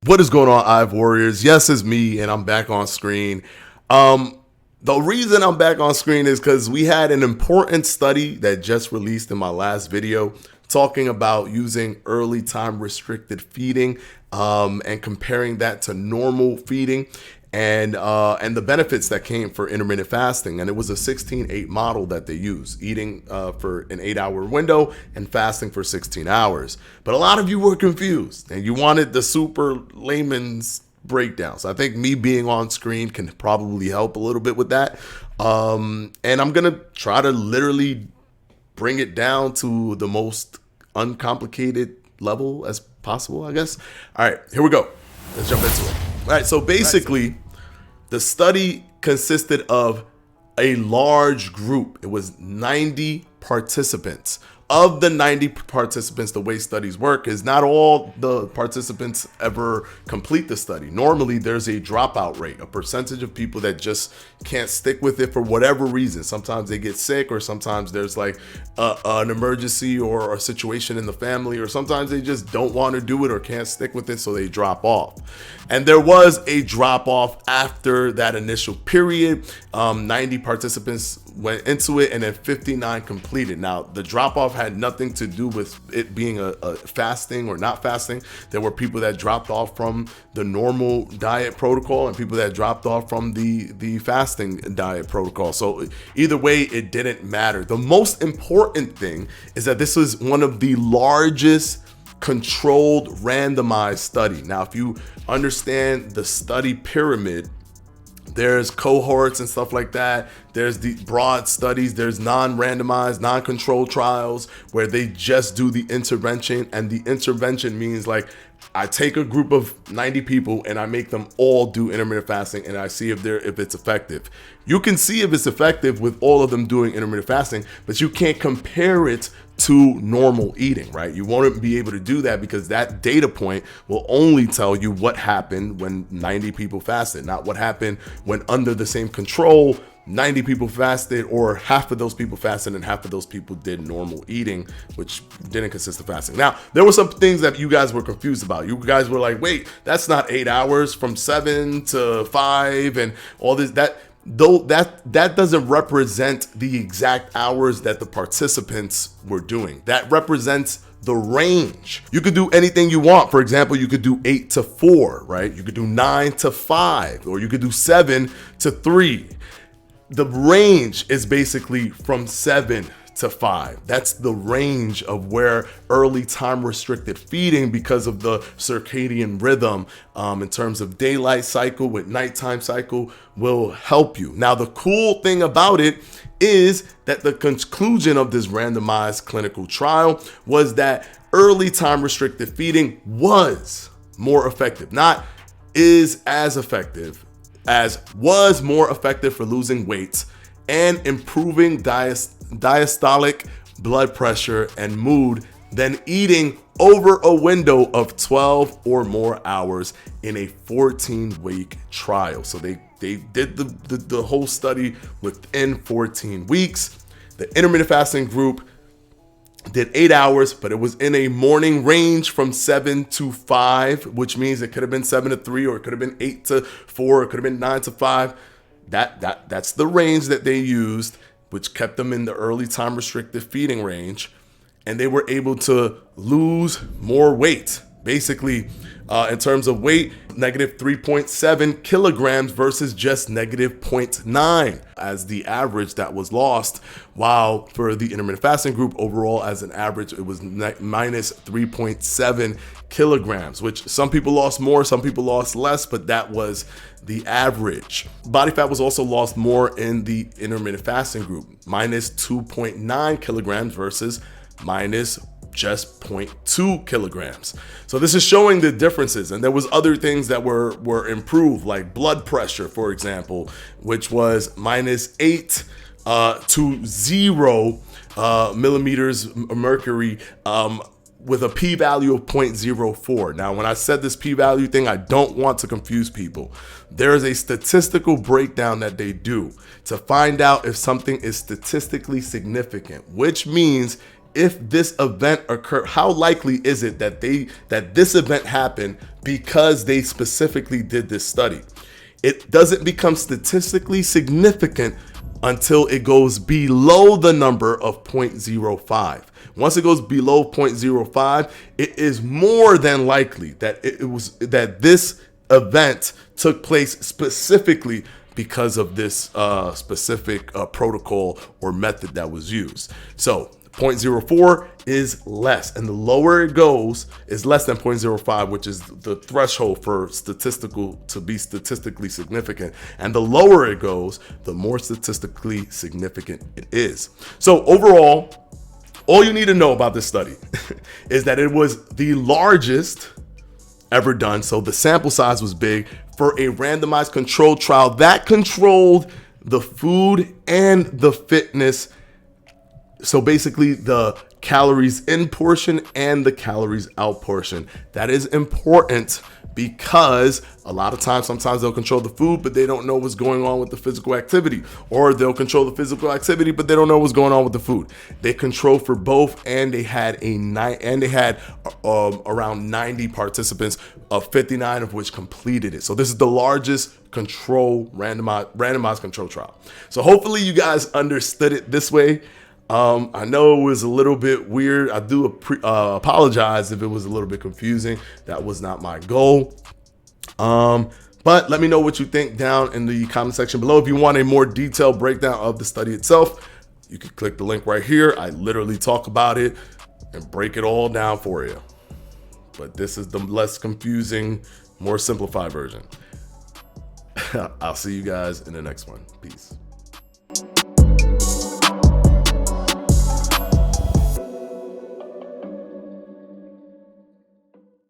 What is going on, Ive Warriors? Yes, it's me, and I'm back on screen. The reason I'm back on screen is because we had an important study that just released in my last video talking about using early time restricted feeding and comparing that to normal feeding and the benefits that came for intermittent fasting. And it was a 16-8 model that they use, eating for an 8-hour window and fasting for 16 hours. But a lot of you were confused and you wanted the super layman's breakdowns. I think me being on screen can probably help a little bit with that. And I'm going to try to literally bring it down to the most uncomplicated level as possible, I guess. All right, here we go. Let's jump into it. All right, so basically, the study consisted of a large group. It was 90 participants. Of the 90 participants, the way studies work is not all the participants ever complete the study. Normally, there's a dropout rate, a percentage of people that just can't stick with it for whatever reason. Sometimes they get sick, or sometimes there's like an emergency or a situation in the family, or sometimes they just don't want to do it or can't stick with it, so they drop off. And there was a drop off after that initial period. 90 participants went into it, and then 59 completed. Now, the drop off had nothing to do with it being a fasting or not fasting. There were people that dropped off from the normal diet protocol and people that dropped off from the fasting diet protocol. So either way, it didn't matter. The most important thing is that this was one of the largest controlled randomized study. Now, if you understand the study pyramid, there's cohorts and stuff like that. There's the broad studies. There's non-randomized, non-controlled trials where they just do the intervention. And the intervention means like I take a group of 90 people and I make them all do intermittent fasting, and I see if it's effective. You can see if it's effective with all of them doing intermittent fasting, but you can't compare it to normal eating, right? You won't be able to do that because that data point will only tell you what happened when 90 people fasted, not what happened when under the same control 90 people fasted, or half of those people fasted and half of those people did normal eating, which didn't consist of fasting. Now, there were some things that you guys were confused about. You guys were like, wait, that's not 8 hours from 7 to 5 and all this. That doesn't represent the exact hours that the participants were doing. That represents the range. You could do anything you want. For example, you could do 8 to 4, right? You could do 9 to 5, or you could do 7 to 3. The range is basically from 7 to 5. That's the range of where early time restricted feeding, because of the circadian rhythm in terms of daylight cycle with nighttime cycle, will help you. Now, the cool thing about it is that the conclusion of this randomized clinical trial was that early time restricted feeding was more effective, not is as effective, as was more effective for losing weight and improving diastolic blood pressure and mood than eating over a window of 12 or more hours in a 14-week trial. So they did the whole study within 14 weeks. The intermittent fasting group did 8 hours, but it was in a morning range from 7 to 5, which means it could have been 7 to 3, or it could have been 8 to 4, or it could have been 9 to 5. That's the range that they used, which kept them in the early time restricted feeding range, and they were able to lose more weight. Basically, in terms of weight, negative 3.7 kilograms versus just negative 0.9 as the average that was lost. While for the intermittent fasting group overall, as an average, it was minus 3.7 kilograms, which some people lost more, some people lost less, but that was the average. Body fat was also lost more in the intermittent fasting group, minus 2.9 kilograms versus minus just 0.2 kilograms. So this is showing the differences. And there was other things that were improved, like blood pressure, for example, which was minus 8 to 0 millimeters mercury with a p-value of 0.04. Now, when I said this p-value thing, I don't want to confuse people. There is a statistical breakdown that they do to find out if something is statistically significant, which means if this event occurred, how likely is it that this event happened because they specifically did this study? It doesn't become statistically significant until it goes below the number of 0.05. Once it goes below 0.05, it is more than likely that that this event took place specifically because of this specific protocol or method that was used. So 0.04 is less, and the lower it goes is less than 0.05, which is the threshold for to be statistically significant. And the lower it goes, the more statistically significant it is. So overall, all you need to know about this study is that it was the largest ever done. So the sample size was big for a randomized controlled trial that controlled the food and the fitness. So basically the calories in portion and the calories out portion. That is important because a lot of times, sometimes they'll control the food, but they don't know what's going on with the physical activity, or they'll control the physical activity, but they don't know what's going on with the food. They control for both, and they had around 90 participants, of 59 of which completed it. So this is the largest randomized control trial. So hopefully you guys understood it this way. I know it was a little bit weird. I do apologize if it was a little bit confusing. That was not my goal. But let me know what you think down in the comment section below. If you want a more detailed breakdown of the study itself, you can click the link right here. I literally talk about it and break it all down for you. But this is the less confusing, more simplified version. I'll see you guys in the next one. Peace.